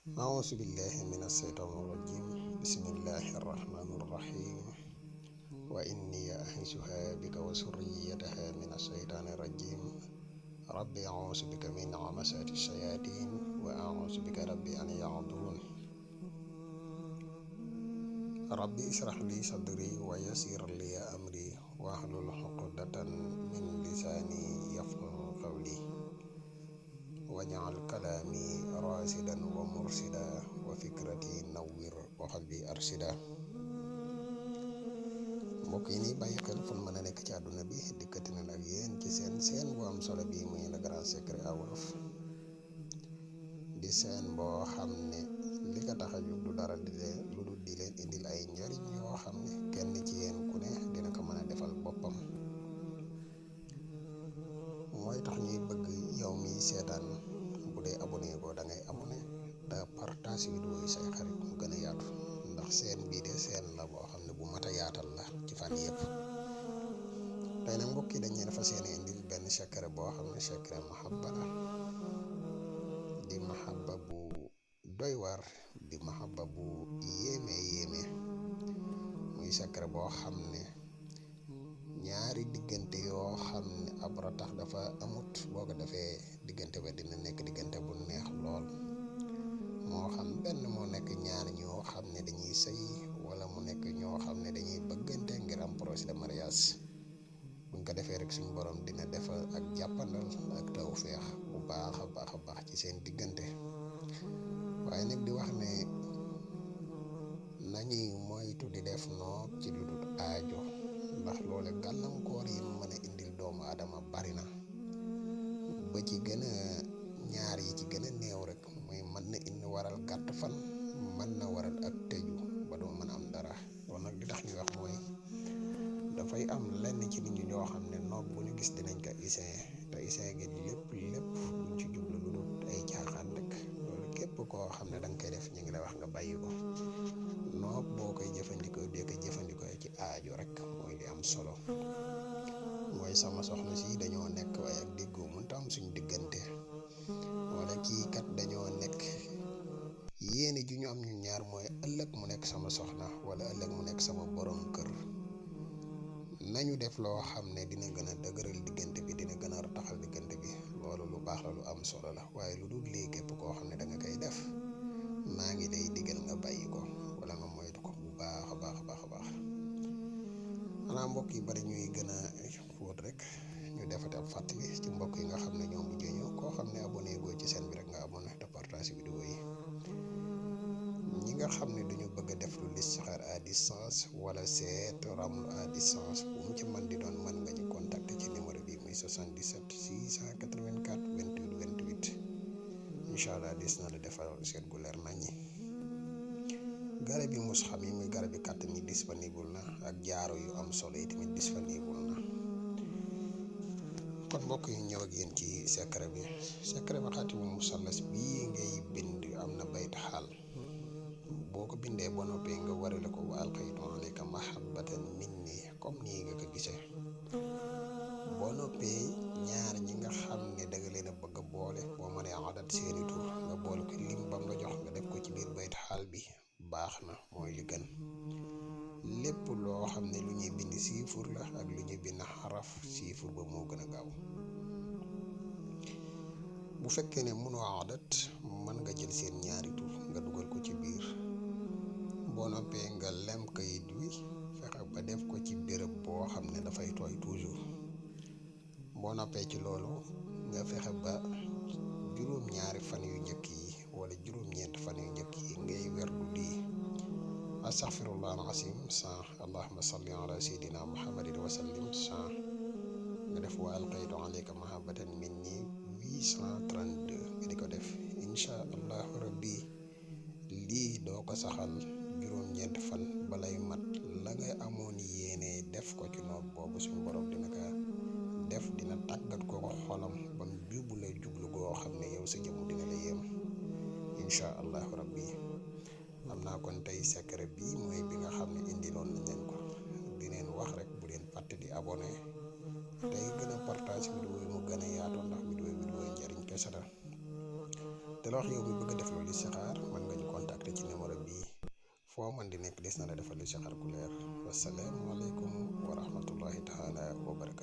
أعوذ بالله من الشيطان الرجيم بسم الله الرحمن الرحيم وإني أعيذها بك وذريتها من الشيطان الرجيم ربي أعوذ بك من همزات الشياطين وأعوذ بك ربي أن يحضرون ربي اشرح لي صدري ويسر لي أمري واحلل عقدة من لساني يفقهوا قولي واجعل كلامي راشدا ومرشدا وفكرتي نوّر وقلبي أرشدا mbokk yi nii bàyyi xel fu mën a nekk ci àdduna bi dikkati nañ ak yéen ci seen bu am solo bi muy Le Grand Secret à Wolof di seen boo xam ne li ko tax a jóg du dara di leen lu dul di leen indil ay njariñ yoo xam ne kenn ci yéen ku ne dina ko mën a defal boppam mooy tax ñuy bëgg yow mi seetaan bu dee abonné ko da ngay abonné te partage vidéo yi say xarit mu gën a yaatu ndax seen bii de seen la boo xam ne bu mat a yaatal la ci fànn yëpp. tey nag mbokk yi dañ leen fas yéene indil benn secret boo xam ne secret mahabba la di mahabba bu doy waar di mahabba bu yéeme muy secret boo xam ne ñaari diggante yoo xam ne ab ratax dafa amut boo ko defee diggante ba dina nekk diggante bu neex lool moo xam benn moo nekk ñaar ñoo xam ne dañuy sëy wala mu nekk ñoo xam ne dañuy bëggante ngir am projet de mariage buñ ko defee rek suñu borom dina defal ak jàppandal ak tawfeex bu baax a baax ci seen diggante waaye nag di wax ne nañuy moytu di def noo ci lu dul aajo ndax loole gàllankoor yi mën a indil doomu aadama bari na ba ci gën a ñaar yi ci gën a néew rek muy mën na indi waral gàtt fan mën na waral ak tëju ba doo mën a am dara loolu nag li tax ñuy wax mooy dafay am lenn ci nit ñi ñoo xam ne noog bu ñu gis dinañ ko essayer te essayer gi lépp duñ ci jublu lu dul ay caaxaan rek loolu képp koo xam ne danga koy def ñu ngi lay wax nga bàyyi ko noog boo koy jëfandikoo dee ko jëfandikoo ci aajo rek mooy li am solo mooy sama soxna si dañoo nekk waaye ak déggoo mënta am suñu diggante wala kii kat dañoo nekk yéene ju ñu am ñu ñaar mooy ëllëg mu nekk sama soxna wala ëllëg mu nekk sama borom kër nañu def loo xam ne dina gën a dëgëral diggante bi dina gën a taxal diggante bi loolu lu baax la lu am solo la waaye lu dul lii képp koo xam ne da nga koy def maa ngi lay digal nga bàyyi ko wala nga moytu ko bu baax a baax xanaa mbokk yi bari ñuy gën a xóot rek ñu defate ab fàttali ci mbokk yi nga xam ne ñoo mujjee ñëw koo xam ne abonné goo ci seen bi rek nga abonné te partage vidéo yi ñi nga xam ne duñu bëgg a def lu listixaar à distance wala seet ramlu à distance bu mu ci man di doon mën nga ñu contacter ci numéro bi muy 77 684 28 28 incha allah dis na la defal seet gu leer naññi. garab yi mus xam yi muy garab yi kàttan yi disponible na ak jaaro yu am solo yi tamit disponible na kon mbokk yi ñëw ak yéen ci secret bi xaatimu musallas bii ngay bind am na bayt xaal boo ko bindee ba noppee nga warale ko wa alqaytu alayka mahabbatan minni comme nii nga ko gisee boo noppee ñaar ñi nga xam ne danga leen a bëgg a boole boo mënee adat seeni tur nga boole ko lim bam la jox nga def ko ci biir bayt xaal bi baax na mooy li gën lépp loo xam ne lu ñuy bind siifur la ak lu ñuy bind xaraf siifur ba moo gën a gaaw bu fekkee ne mënoo adat mën nga jël seen ñaari tur nga dugal ko ci biir boo noppee nga lem kayit wi fexe ba def ko ci béréb boo xam ne dafay tooy toujours boo noppee ci loolu nga fexe ba juróom-ñaari fan yu njëkk yi wala juróom-ñeent fan yu njëkk yi ngay werdu di astaghfirullah al-azim san allahumma salli ala sayyidina muhammadin wa sallim san nga def wa alqaytu alayka mahabbatan minni 832 nga di ko def insha allahu rabbi lii doo ko saxal juróom-ñeent fan balay mat la nga amoon yéene def ko ci noot boobu suñu borom dina ko def dina tàggat ko xolam bam jubbu lay jublu goo xam ne yow sa jëmm dina la yéem insha allahu rabbi am naa kon tey secret bi mooy bi nga xam ne indiloon nañ leen ko di leen wax rek bu leen fàtte di abonné tey gën a partage vidéo yi mu gën a yaatoo ndax vidéo yi njariñ kese la te la wax yow mi bëgg def lu listixaar mën nga ñu contacter ci numéro bii foo man di nekk des na la defal listixaar ku leer. Wassalaamu aleykum wa rahmatullahi taala wa barakatu.